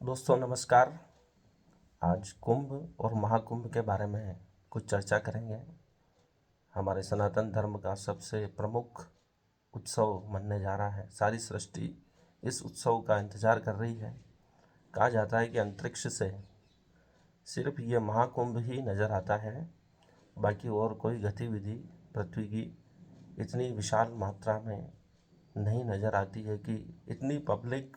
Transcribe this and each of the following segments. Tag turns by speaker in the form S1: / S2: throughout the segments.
S1: दोस्तों नमस्कार। आज कुंभ और महाकुंभ के बारे में कुछ चर्चा करेंगे। हमारे सनातन धर्म का सबसे प्रमुख उत्सव मनने जा रहा है। सारी सृष्टि इस उत्सव का इंतज़ार कर रही है। कहा जाता है कि अंतरिक्ष से सिर्फ ये महाकुंभ ही नज़र आता है, बाकी और कोई गतिविधि पृथ्वी की इतनी विशाल मात्रा में नहीं नज़र आती है कि इतनी पब्लिक,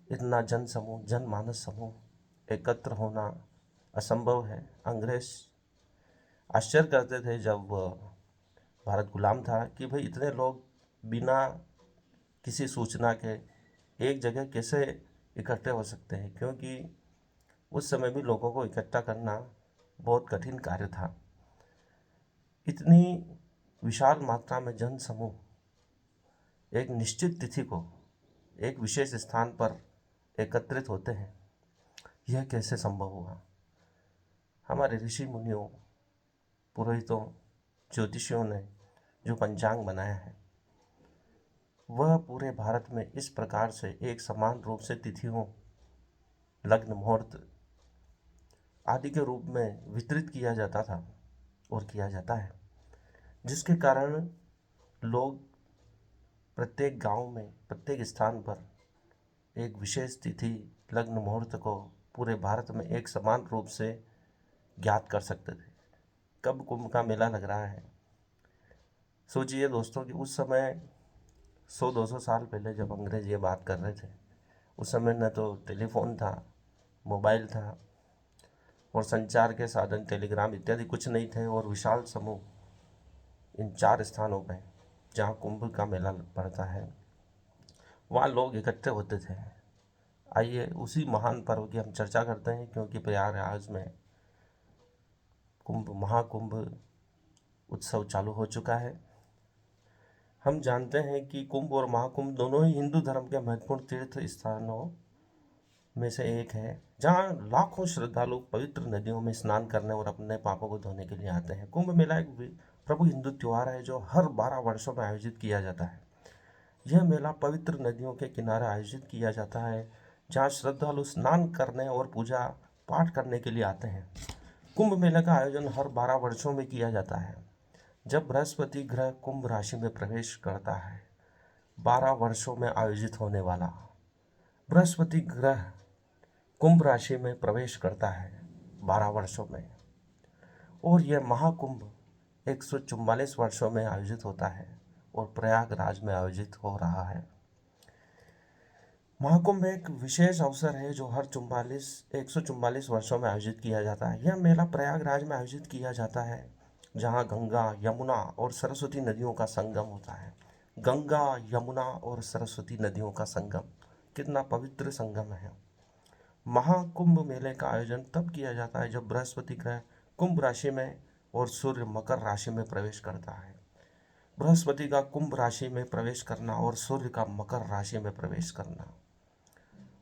S1: इतना जनमानस समूह एकत्र होना असंभव है। अंग्रेज आश्चर्य करते थे जब भारत गुलाम था कि भाई इतने लोग बिना किसी सूचना के एक जगह कैसे इकट्ठे हो सकते हैं, क्योंकि उस समय भी लोगों को इकट्ठा करना बहुत कठिन कार्य था। इतनी विशाल मात्रा में जन समूह एक निश्चित तिथि को एक विशेष स्थान पर एकत्रित होते हैं, यह कैसे संभव हुआ? हमारे ऋषि मुनियों, पुरोहितों, ज्योतिषियों ने जो पंचांग बनाया है वह पूरे भारत में इस प्रकार से एक समान रूप से तिथियों, लग्न, मुहूर्त आदि के रूप में वितरित किया जाता था और किया जाता है, जिसके कारण लोग प्रत्येक गांव में, प्रत्येक स्थान पर एक विशेष तिथि, लग्न, मुहूर्त को पूरे भारत में एक समान रूप से ज्ञात कर सकते थे। कब कुंभ का मेला लग रहा है? सोचिए दोस्तों कि उस समय 100-200 साल पहले जब अंग्रेज ये बात कर रहे थे, उस समय न तो टेलीफोन था, मोबाइल था और संचार के साधन टेलीग्राम इत्यादि कुछ नहीं थे, और विशाल समूह इन 4 स्थानों पर जहाँ कुंभ का मेला पड़ता है वहाँ लोग इकट्ठे होते थे। आइए उसी महान पर्व की हम चर्चा करते हैं, क्योंकि प्रयागराज में कुंभ, महाकुंभ उत्सव चालू हो चुका है। हम जानते हैं कि कुंभ और महाकुंभ दोनों ही हिंदू धर्म के महत्वपूर्ण तीर्थ स्थानों में से एक है, जहाँ लाखों श्रद्धालु पवित्र नदियों में स्नान करने और अपने पापों को धोने के लिए आते हैं। कुंभ मेला एक प्रभु हिंदू त्यौहार है जो हर 12 वर्षों में आयोजित किया जाता है। यह मेला पवित्र नदियों के किनारे आयोजित किया जाता है, जहाँ श्रद्धालु स्नान करने और पूजा पाठ करने के लिए आते हैं। कुंभ मेले का आयोजन हर 12 वर्षों में किया जाता है, जब बृहस्पति ग्रह कुंभ राशि में प्रवेश करता है। 12 वर्षों में आयोजित होने वाला बृहस्पति ग्रह कुंभ राशि में प्रवेश करता है 12 वर्षों में, और यह महाकुंभ 144 वर्षों में आयोजित होता है और प्रयागराज में आयोजित हो रहा है। महाकुंभ एक विशेष अवसर है जो हर 144 वर्षों में आयोजित किया जाता है। यह मेला प्रयागराज में आयोजित किया जाता है, जहाँ गंगा, यमुना और सरस्वती नदियों का संगम होता है। गंगा, यमुना और सरस्वती नदियों का संगम कितना पवित्र संगम है। महाकुंभ मेले का आयोजन तब किया जाता है जब बृहस्पति ग्रह कुंभ राशि में और सूर्य मकर राशि में प्रवेश करता है। बृहस्पति का कुंभ राशि में प्रवेश करना और सूर्य का मकर राशि में प्रवेश करना,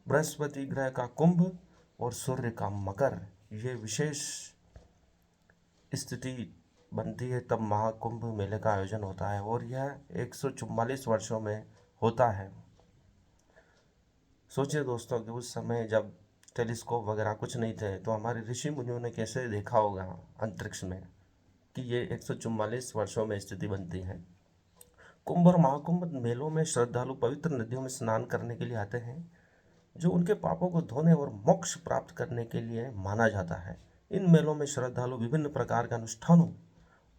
S1: बृहस्पति ग्रह का कुंभ और सूर्य का मकर, ये विशेष स्थिति बनती है तब महाकुंभ मेले का आयोजन होता है, और यह 144 वर्षों में होता है। सोचिए दोस्तों कि उस समय जब टेलीस्कोप वगैरह कुछ नहीं थे, तो हमारे ऋषि मुनियों ने कैसे देखा होगा अंतरिक्ष में कि ये 144 वर्षों में स्थिति बनती है। कुंभ और महाकुंभ मेलों में श्रद्धालु पवित्र नदियों में स्नान करने के लिए आते हैं, जो उनके पापों को धोने और मोक्ष प्राप्त करने के लिए माना जाता है। इन मेलों में श्रद्धालु विभिन्न प्रकार के अनुष्ठानों,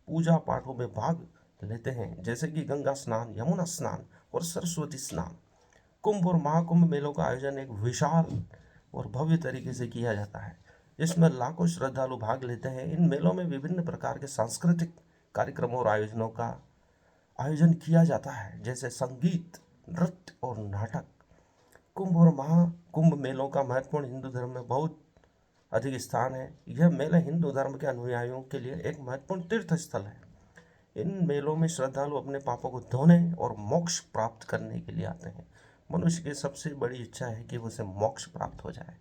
S1: पूजा पाठों में भाग लेते हैं, जैसे कि गंगा स्नान, यमुना स्नान और सरस्वती स्नान। कुंभ और महाकुंभ मेलों का आयोजन एक विशाल और भव्य तरीके से किया जाता है, जिसमें लाखों श्रद्धालु भाग लेते हैं। इन मेलों में विभिन्न प्रकार के सांस्कृतिक कार्यक्रमों और आयोजनों का आयोजन किया जाता है, जैसे संगीत, नृत्य और नाटक। कुंभ और महाकुंभ मेलों का महत्वपूर्ण हिंदू धर्म में बहुत अधिक स्थान है। यह मेला हिंदू धर्म के अनुयायियों के लिए एक महत्वपूर्ण तीर्थ स्थल है। इन मेलों में श्रद्धालु अपने पापों को धोने और मोक्ष प्राप्त करने के लिए आते हैं। मनुष्य की सबसे बड़ी इच्छा है कि उसे मोक्ष प्राप्त हो जाए,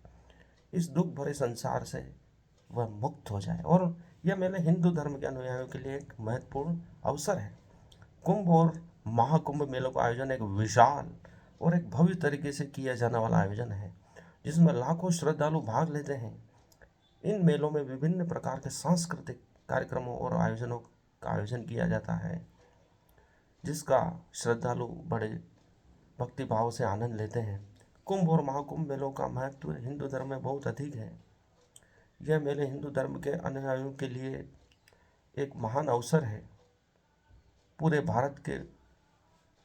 S1: इस दुख भरे संसार से वह मुक्त हो जाए, और यह मेला हिंदू धर्म के अनुयायियों के लिए एक महत्वपूर्ण अवसर है। कुंभ और महाकुंभ मेलों का आयोजन एक विशाल और एक भव्य तरीके से किया जाने वाला आयोजन है, जिसमें लाखों श्रद्धालु भाग लेते हैं। इन मेलों में विभिन्न प्रकार के सांस्कृतिक कार्यक्रमों और आयोजनों का आयोजन किया जाता है, जिसका श्रद्धालु बड़े भक्तिभाव से आनंद लेते हैं। कुंभ और महाकुंभ मेलों का महत्व हिंदू धर्म में बहुत अधिक है। यह मेले हिंदू धर्म के अनुयायियों के लिए एक महान अवसर है। पूरे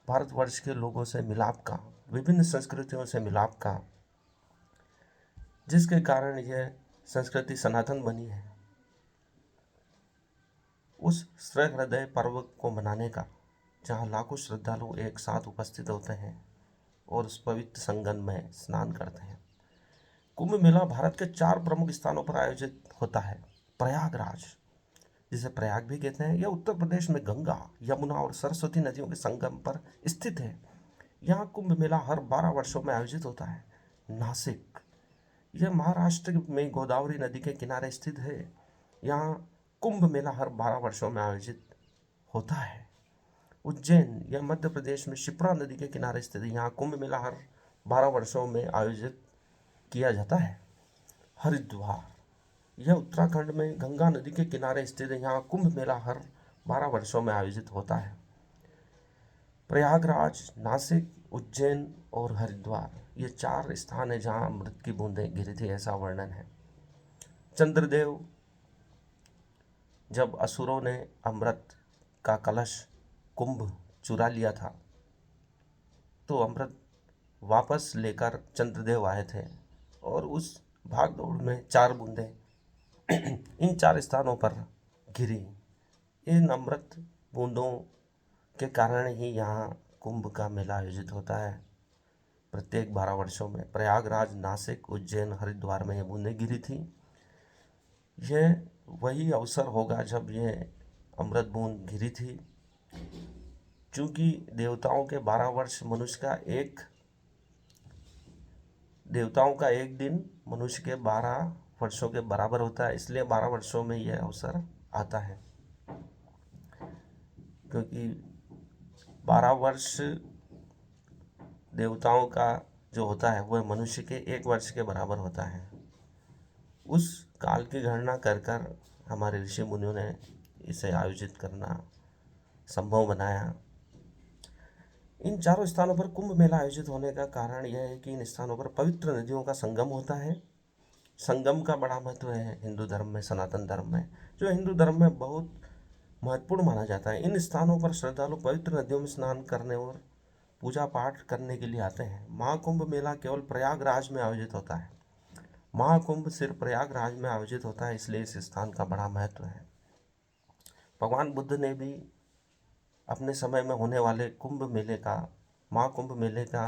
S1: भारतवर्ष के लोगों से मिलाप का, विभिन्न संस्कृतियों से मिलाप का, जिसके कारण यह संस्कृति सनातन बनी है, उस सहृदय पर्व को मनाने का, जहाँ लाखों श्रद्धालु एक साथ उपस्थित होते हैं और उस पवित्र संगम में स्नान करते हैं। कुंभ मेला भारत के 4 प्रमुख स्थानों पर आयोजित होता है। प्रयागराज, जिसे प्रयाग भी कहते हैं, यह उत्तर प्रदेश में गंगा, यमुना और सरस्वती नदियों के संगम पर स्थित है। यहाँ कुंभ मेला हर 12 वर्षों में आयोजित होता है। नासिक, यह महाराष्ट्र में गोदावरी नदी के किनारे स्थित है। यहाँ कुंभ मेला हर 12 वर्षों में आयोजित होता है। उज्जैन, यह मध्य प्रदेश में शिप्रा नदी के किनारे स्थित है। यहाँ कुंभ मेला हर 12 वर्षों में आयोजित किया जाता है। हरिद्वार, यह उत्तराखंड में गंगा नदी के किनारे स्थित है। यहाँ कुंभ मेला हर 12 वर्षों में आयोजित होता है। प्रयागराज, नासिक, उज्जैन और हरिद्वार, ये 4 स्थान है जहाँ अमृत की बूंदें गिरी थी, ऐसा वर्णन है। चंद्रदेव, जब असुरों ने अमृत का कलश कुंभ चुरा लिया था, तो अमृत वापस लेकर चंद्रदेव आए थे और उस भाग दौड़ में 4 बूंदें इन 4 स्थानों पर गिरी। इन अमृत बूंदों के कारण ही यहाँ कुंभ का मेला आयोजित होता है प्रत्येक 12 वर्षों में। प्रयागराज, नासिक, उज्जैन, हरिद्वार में ये बूंदें गिरी थी। यह वही अवसर होगा जब ये अमृत बूंद गिरी थी, चूँकि देवताओं के 12 वर्ष देवताओं का एक दिन मनुष्य के 12 वर्षों के बराबर होता है, इसलिए 12 वर्षों में यह अवसर आता है। क्योंकि 12 वर्ष देवताओं का जो होता है वह मनुष्य के 1 वर्ष के बराबर होता है। उस काल की गणना कर हमारे ऋषि मुनियों ने इसे आयोजित करना संभव बनाया। इन 4 स्थानों पर कुंभ मेला आयोजित होने का कारण यह है कि इन स्थानों पर पवित्र नदियों का संगम होता है। संगम का बड़ा महत्व है हिंदू धर्म में, सनातन धर्म में, जो हिंदू धर्म में बहुत महत्वपूर्ण माना जाता है। इन स्थानों पर श्रद्धालु पवित्र नदियों में स्नान करने और पूजा पाठ करने के लिए आते हैं। महाकुंभ मेला केवल प्रयागराज में आयोजित होता है। महाकुंभ सिर्फ प्रयागराज में आयोजित होता है, इसलिए इस स्थान का बड़ा महत्व है। भगवान बुद्ध ने भी अपने समय में होने वाले महाकुंभ मेले का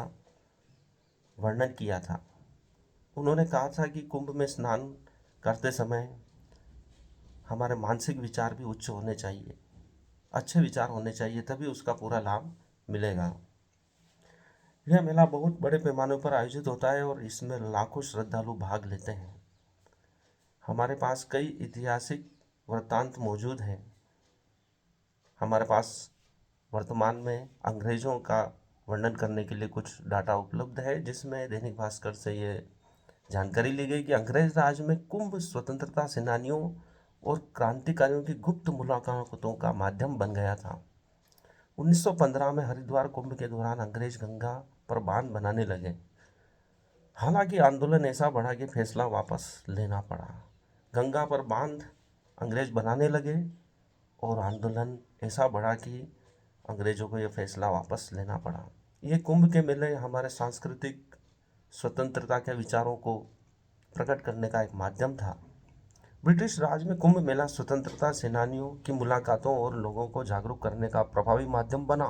S1: वर्णन किया था। उन्होंने कहा था कि कुंभ में स्नान करते समय हमारे मानसिक विचार भी उच्च होने चाहिए, अच्छे विचार होने चाहिए, तभी उसका पूरा लाभ मिलेगा। यह मेला बहुत बड़े पैमाने पर आयोजित होता है और इसमें लाखों श्रद्धालु भाग लेते हैं। हमारे पास कई ऐतिहासिक वृत्तांत मौजूद हैं। हमारे पास वर्तमान में अंग्रेज़ों का वर्णन करने के लिए कुछ डाटा उपलब्ध है, जिसमें दैनिक भास्कर से ये जानकारी ली गई कि अंग्रेज राज में कुंभ स्वतंत्रता सेनानियों और क्रांतिकारियों की गुप्त मुलाकातों का माध्यम बन गया था। 1915 में हरिद्वार कुंभ के दौरान अंग्रेज गंगा पर बांध बनाने लगे। हालांकि आंदोलन ऐसा बढ़ा कि फैसला वापस लेना पड़ा। गंगा पर बांध अंग्रेज बनाने लगे और आंदोलन ऐसा बढ़ा कि अंग्रेज़ों को यह फैसला वापस लेना पड़ा। ये कुंभ के मेले हमारे सांस्कृतिक स्वतंत्रता के विचारों को प्रकट करने का एक माध्यम था। ब्रिटिश राज में कुंभ मेला स्वतंत्रता सेनानियों की मुलाकातों और लोगों को जागरूक करने का प्रभावी माध्यम बना।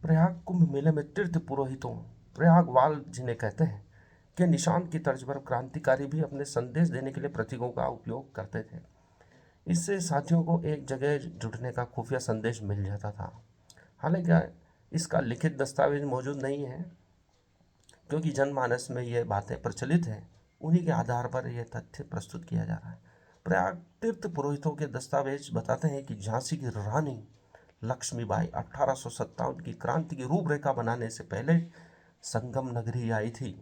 S1: प्रयाग कुंभ मेले में तीर्थ पुरोहितों, प्रयागवाल जिन्हें कहते हैं, के निशान की तर्ज पर क्रांतिकारी भी अपने संदेश देने के लिए प्रतीकों का उपयोग करते थे। इससे साथियों को एक जगह जुटने का खुफिया संदेश मिल जाता था। हालांकि इसका लिखित दस्तावेज मौजूद नहीं है, क्योंकि जनमानस में ये बातें प्रचलित हैं, उन्हीं के आधार पर यह तथ्य प्रस्तुत किया जा रहा है। प्रयाग तीर्थ पुरोहितों के दस्तावेज बताते हैं कि झांसी की रानी लक्ष्मीबाई 1857 की क्रांति की रूपरेखा बनाने से पहले संगम नगरी आई थी।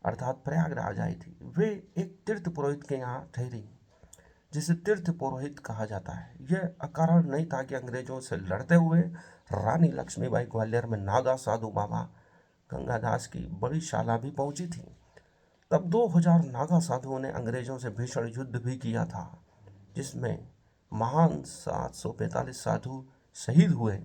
S1: अर्थात प्रयागराज आई थी। वे एक तीर्थ पुरोहित के यहाँ ठहरी, जिसे तीर्थ पुरोहित कहा जाता है। यह अकारण नहीं था कि अंग्रेजों से लड़ते हुए रानी लक्ष्मीबाई ग्वालियर में नागा साधु बाबा गंगादास की बड़ी शाला भी पहुंची थी। तब 2000 नागा साधुओं ने अंग्रेजों से भीषण युद्ध भी किया था, जिसमें महान 745 साधु शहीद हुए।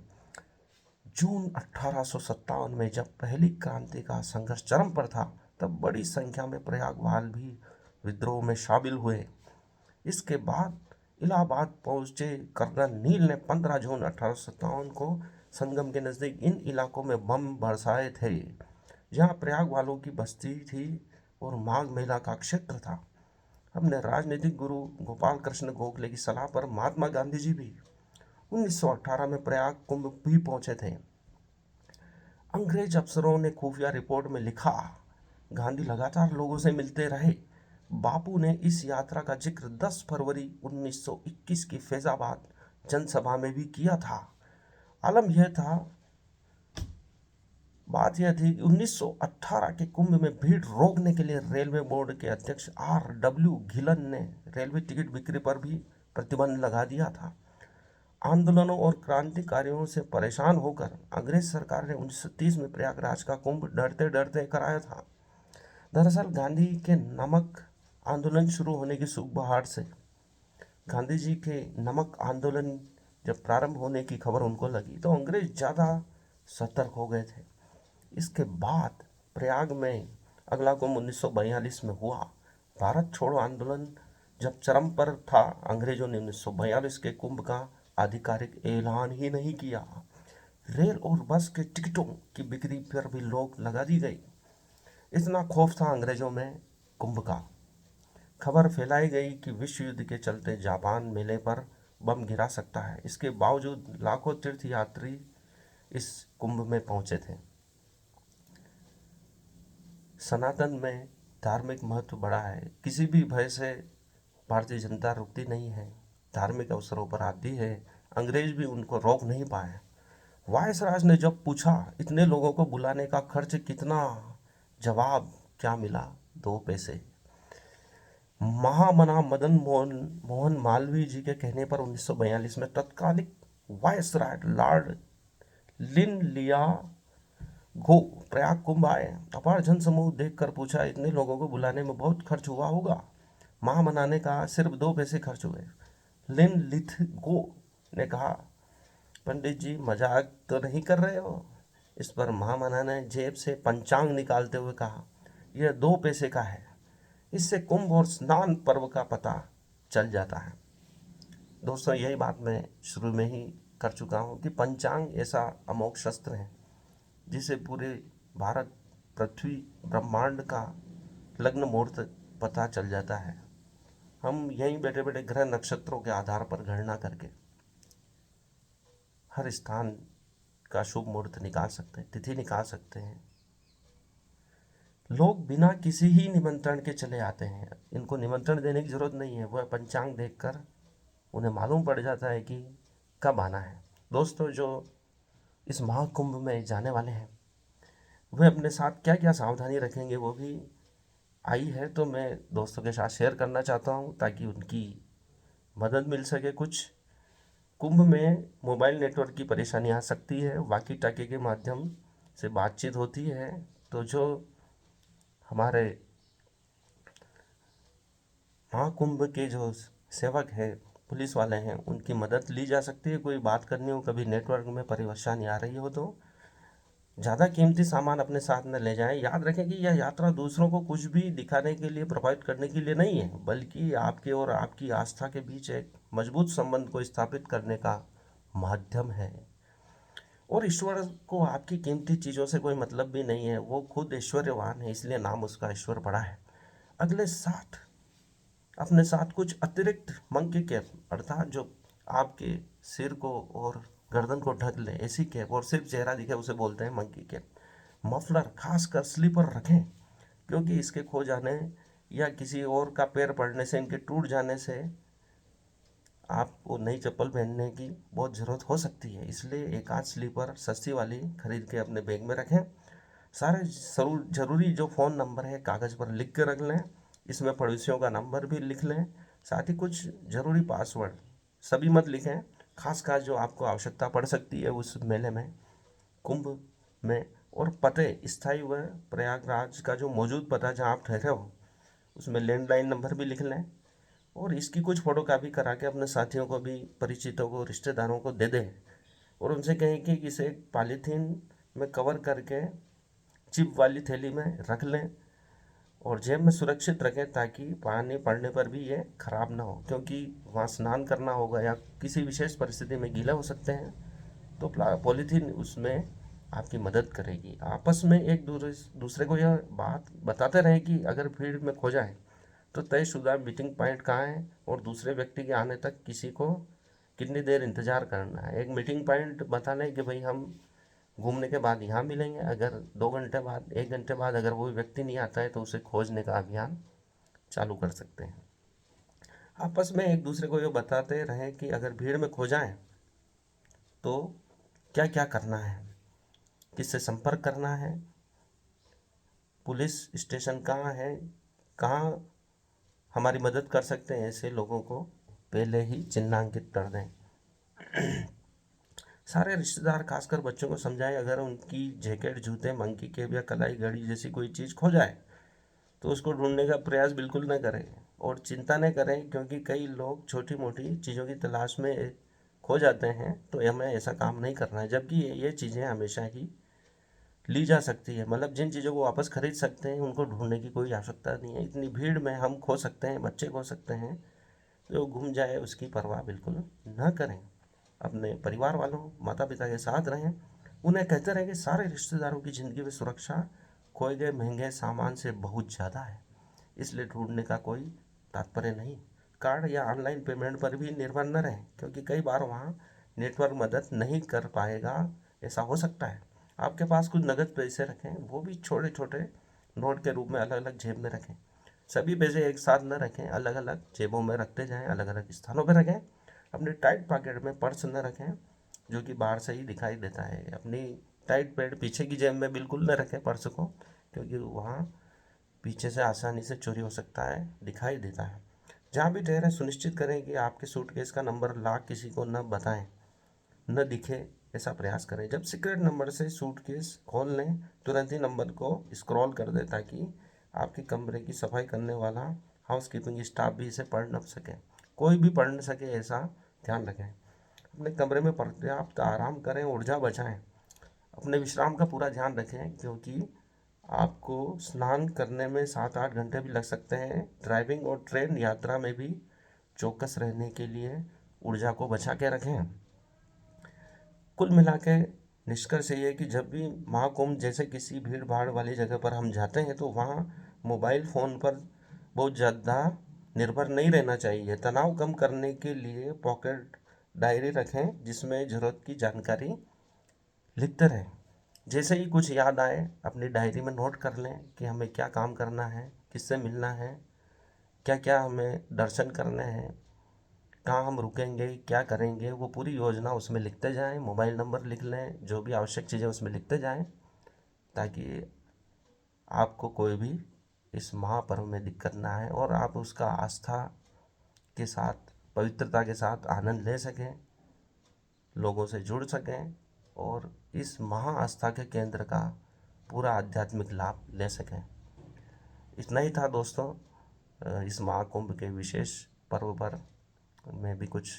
S1: जून 1857 में जब पहली क्रांति का संघर्ष चरम पर था, तब बड़ी संख्या में प्रयागवाल भी विद्रोह में शामिल हुए। इसके बाद इलाहाबाद पहुंचे कर्नल नील ने 15 जून 1857 को संगम के नज़दीक इन इलाकों में बम बरसाए थे, जहां प्रयाग वालों की बस्ती थी और माघ मेला का क्षेत्र था। अपने राजनीतिक गुरु गोपाल कृष्ण गोखले की सलाह पर महात्मा गांधी जी भी 1918 में प्रयाग कुंभ भी पहुंचे थे। अंग्रेज अफसरों ने खुफिया रिपोर्ट में लिखा, गांधी लगातार लोगों से मिलते रहे। बापू ने इस यात्रा का जिक्र 10 फरवरी 1921 की फैजाबाद जनसभा में भी किया था। बात यह थी कि 1918 के कुंभ में भीड़ रोकने के लिए रेलवे बोर्ड के अध्यक्ष R.W. घिलन ने रेलवे टिकट बिक्री पर भी प्रतिबंध लगा दिया था। आंदोलनों और क्रांतिकारियों से परेशान होकर अंग्रेज सरकार ने 1930 में प्रयागराज का कुंभ डरते डरते कराया था। दरअसल गांधी के नमक आंदोलन शुरू होने की सुखबहार से गांधी जी के नमक आंदोलन जब प्रारंभ होने की खबर उनको लगी, तो अंग्रेज ज़्यादा सतर्क हो गए थे। इसके बाद प्रयाग में अगला कुंभ 1942 में हुआ। भारत छोड़ो आंदोलन जब चरम पर था, अंग्रेजों ने 1942 के कुंभ का आधिकारिक ऐलान ही नहीं किया। रेल और बस के टिकटों की बिक्री पर भी रोक लगा दी गई। इतना खौफ था अंग्रेजों में कुंभ का। खबर फैलाई गई कि विश्व युद्ध के चलते जापान मेले पर बम गिरा सकता है। इसके बावजूद लाखों तीर्थयात्री इस कुंभ में पहुंचे थे। सनातन में धार्मिक महत्व बड़ा है। किसी भी भय से भारतीय जनता रुकती नहीं है, धार्मिक अवसरों पर आती है। अंग्रेज भी उनको रोक नहीं पाए। वायसराज ने जब पूछा इतने लोगों को बुलाने का खर्च कितना, जवाब क्या मिला? 2 पैसे। महामना मदन मोहन मालवीय जी के कहने पर 1942 में तत्कालिक वायसराय लॉर्ड लिन लिया गो प्रयाग कुंभ आए। अपार जनसमूह देखकर पूछा, इतने लोगों को बुलाने में बहुत खर्च हुआ होगा? महामना ने कहा, सिर्फ 2 पैसे खर्च हुए। लिन लिथ गो ने कहा, पंडित जी मजाक तो नहीं कर रहे हो? इस पर महामना ने जेब से पंचांग निकालते हुए कहा, यह 2 पैसे का है। इससे कुंभ और स्नान पर्व का पता चल जाता है। दोस्तों, यही बात मैं शुरू में ही कर चुका हूँ कि पंचांग ऐसा अमोघ शस्त्र है जिसे पूरे भारत, पृथ्वी, ब्रह्मांड का लग्न मुहूर्त पता चल जाता है। हम यहीं बैठे बैठे ग्रह नक्षत्रों के आधार पर गणना करके हर स्थान का शुभ मुहूर्त निकाल सकते हैं, तिथि निकाल सकते हैं। लोग बिना किसी ही निमंत्रण के चले आते हैं। इनको निमंत्रण देने की जरूरत नहीं है, वह पंचांग देखकर उन्हें मालूम पड़ जाता है कि कब आना है। दोस्तों, जो इस महाकुंभ में जाने वाले हैं वे अपने साथ क्या क्या सावधानी रखेंगे वो भी आई है, तो मैं दोस्तों के साथ शेयर करना चाहता हूँ ताकि उनकी मदद मिल सके। कुछ कुंभ में मोबाइल नेटवर्क की परेशानी आ सकती है, वाकी टाकी के माध्यम से बातचीत होती है, तो जो हमारे महाकुंभ के जो सेवक हैं, पुलिस वाले हैं, उनकी मदद ली जा सकती है। कोई बात करनी हो, कभी नेटवर्क में परेशानी आ रही हो, तो ज़्यादा कीमती सामान अपने साथ न ले जाएं। याद रखें कि यह यात्रा दूसरों को कुछ भी दिखाने के लिए, प्रभावित करने के लिए नहीं है, बल्कि आपके और आपकी आस्था के बीच एक मजबूत संबंध को स्थापित करने का माध्यम है। और ईश्वर को आपकी कीमती चीज़ों से कोई मतलब भी नहीं है, वो खुद ऐश्वर्यवान है, इसलिए नाम उसका ईश्वर पड़ा है। अपने साथ कुछ अतिरिक्त मंकी कैप, अर्थात जो आपके सिर को और गर्दन को ढक ले, ऐसी कैप, और सिर्फ चेहरा दिखे उसे बोलते हैं मंकी कैप। मफलर, खासकर स्लीपर रखें, क्योंकि इसके खो जाने या किसी और का पैर पड़ने से, इनके टूट जाने से आपको नई चप्पल पहनने की बहुत ज़रूरत हो सकती है। इसलिए एक आध स्लीपर सस्ती वाली खरीद के अपने बैग में रखें। सारे जरूरी जो फ़ोन नंबर है कागज़ पर लिख के रख लें, इसमें पड़ोसियों का नंबर भी लिख लें, साथ ही कुछ ज़रूरी पासवर्ड सभी मत लिखें, खास जो आपको आवश्यकता पड़ सकती है उस मेले में, कुंभ में। और पते स्थायी व प्रयागराज का जो मौजूद पता जहाँ आप ठहरे हो उसमें लैंडलाइन नंबर भी लिख लें, और इसकी कुछ फ़ोटो कापी करा के अपने साथियों को भी, परिचितों को, रिश्तेदारों को दे दें, और उनसे कहें कि इसे पॉलीथीन में कवर करके चिप वाली थैली में रख लें और जेब में सुरक्षित रखें, ताकि पानी पड़ने पर भी ये खराब ना हो, क्योंकि वहाँ स्नान करना होगा या किसी विशेष परिस्थिति में गीला हो सकते हैं, तो पॉलीथीन उसमें आपकी मदद करेगी। आपस में एक दूसरे को यह बात बताते रहें कि अगर भीड़ में खो जाए तो तयशुदा मीटिंग पॉइंट कहाँ है और दूसरे व्यक्ति के आने तक किसी को कितनी देर इंतज़ार करना है। एक मीटिंग पॉइंट बता लें कि भाई हम घूमने के बाद यहाँ मिलेंगे, अगर 2 घंटे बाद, 1 घंटे बाद अगर वो व्यक्ति नहीं आता है तो उसे खोजने का अभियान चालू कर सकते हैं। आपस में एक दूसरे को ये बताते रहें कि अगर भीड़ में खो जाएं तो क्या क्या करना है, किससे संपर्क करना है, पुलिस स्टेशन कहाँ है, कहाँ हमारी मदद कर सकते हैं, ऐसे लोगों को पहले ही चिन्हांकित कर दें। सारे रिश्तेदार खासकर बच्चों को समझाएं, अगर उनकी जैकेट, जूते, मंकी केप या कलाई घड़ी जैसी कोई चीज़ खो जाए तो उसको ढूंढने का प्रयास बिल्कुल न करें और चिंता न करें, क्योंकि कई लोग छोटी मोटी चीज़ों की तलाश में खो जाते हैं, तो हमें ऐसा काम नहीं करना है, जबकि ये चीज़ें हमेशा ही ली जा सकती है। मतलब जिन चीज़ों को वापस खरीद सकते हैं उनको ढूंढने की कोई आवश्यकता नहीं है। इतनी भीड़ में हम खो सकते हैं, बच्चे खो सकते हैं, जो घूम जाए उसकी परवाह बिल्कुल न करें। अपने परिवार वालों, माता पिता के साथ रहें, उन्हें कहते रहें कि सारे रिश्तेदारों की ज़िंदगी में सुरक्षा खोए गए महंगे सामान से बहुत ज़्यादा है, इसलिए ढूंढने का कोई तात्पर्य नहीं। कार्ड या ऑनलाइन पेमेंट पर भी निर्भर न रहें, क्योंकि कई बार वहाँ नेटवर्क मदद नहीं कर पाएगा, ऐसा हो सकता है। आपके पास कुछ नगद पैसे रखें, वो भी छोटे छोटे नोट के रूप में अलग अलग जेब में रखें। सभी पैसे एक साथ न रखें, अलग अलग जेबों में रखते जाएं, अलग अलग स्थानों पर रखें। अपने टाइट पॉकेट में पर्स न रखें जो कि बाहर से ही दिखाई देता है। अपनी टाइट पैंट पीछे की जेब में बिल्कुल न रखें पर्स को, क्योंकि वहाँ पीछे से आसानी से चोरी हो सकता है, दिखाई देता है। जहाँ भी ठहरें सुनिश्चित करें कि आपके सूटकेस का नंबर लॉक किसी को न बताएं, न दिखे, ऐसा प्रयास करें। जब सीक्रेट नंबर से सूटकेस खोल लें, तुरंत ही नंबर को स्क्रॉल कर दें, ताकि आपके कमरे की सफाई करने वाला हाउसकीपिंग स्टाफ भी इसे पढ़ न सके, कोई भी पढ़ न सके, ऐसा ध्यान रखें। अपने कमरे में पर्याप्त आराम करें, ऊर्जा बचाएं, अपने विश्राम का पूरा ध्यान रखें, क्योंकि आपको स्नान करने में 7-8 घंटे भी लग सकते हैं। ड्राइविंग और ट्रेन यात्रा में भी चौकस रहने के लिए ऊर्जा को बचा के रखें। कुल मिला के निष्कर्ष ये है कि जब भी महाकुंभ जैसे किसी भीड़ भाड़ वाली जगह पर हम जाते हैं तो वहाँ मोबाइल फ़ोन पर बहुत ज़्यादा निर्भर नहीं रहना चाहिए। तनाव कम करने के लिए पॉकेट डायरी रखें, जिसमें ज़रूरत की जानकारी लिखते रहें। जैसे ही कुछ याद आए अपनी डायरी में नोट कर लें कि हमें क्या काम करना है, किससे मिलना है, क्या क्या हमें दर्शन करने हैं, कहाँ हम रुकेंगे, क्या करेंगे, वो पूरी योजना उसमें लिखते जाएं। मोबाइल नंबर लिख लें, जो भी आवश्यक चीज़ें उसमें लिखते जाएं, ताकि आपको कोई भी इस महापर्व में दिक्कत ना आए और आप उसका आस्था के साथ, पवित्रता के साथ आनंद ले सकें, लोगों से जुड़ सकें और इस महा आस्था के केंद्र का पूरा आध्यात्मिक लाभ ले सकें। इतना ही था दोस्तों, इस महाकुंभ के विशेष पर्व पर मैं भी कुछ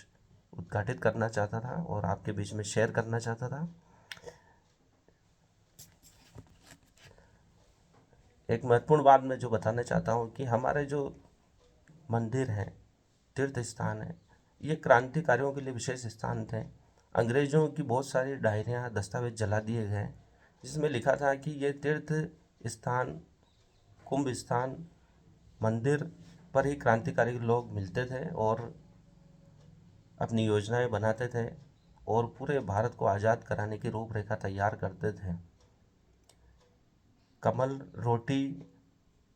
S1: उद्घाटित करना चाहता था और आपके बीच में शेयर करना चाहता था। एक महत्वपूर्ण बात मैं जो बताना चाहता हूँ कि हमारे जो मंदिर हैं, तीर्थ स्थान हैं, ये क्रांतिकारियों के लिए विशेष स्थान थे। अंग्रेज़ों की बहुत सारी डायरियाँ, दस्तावेज जला दिए गए, जिसमें लिखा था कि ये तीर्थ स्थान, कुंभ स्थान, मंदिर पर ही क्रांतिकारी लोग मिलते थे और अपनी योजनाएं बनाते थे और पूरे भारत को आज़ाद कराने की रूपरेखा तैयार करते थे। कमल, रोटी,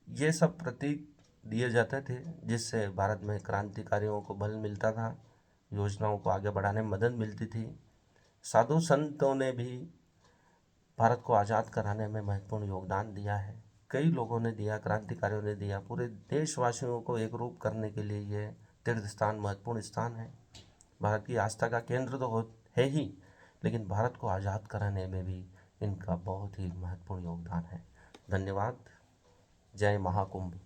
S1: ये सब प्रतीक दिए जाते थे, जिससे भारत में क्रांतिकारियों को बल मिलता था, योजनाओं को आगे बढ़ाने में मदद मिलती थी। साधु संतों ने भी भारत को आज़ाद कराने में महत्वपूर्ण योगदान दिया है। कई लोगों ने दिया, क्रांतिकारियों ने दिया। पूरे देशवासियों को एकरूप करने के लिए ये तीर्थ स्थान महत्वपूर्ण स्थान है। भारत की आस्था का केंद्र तो है ही, लेकिन भारत को आज़ाद कराने में भी इनका बहुत ही महत्वपूर्ण योगदान है। धन्यवाद। जय महाकुंभ।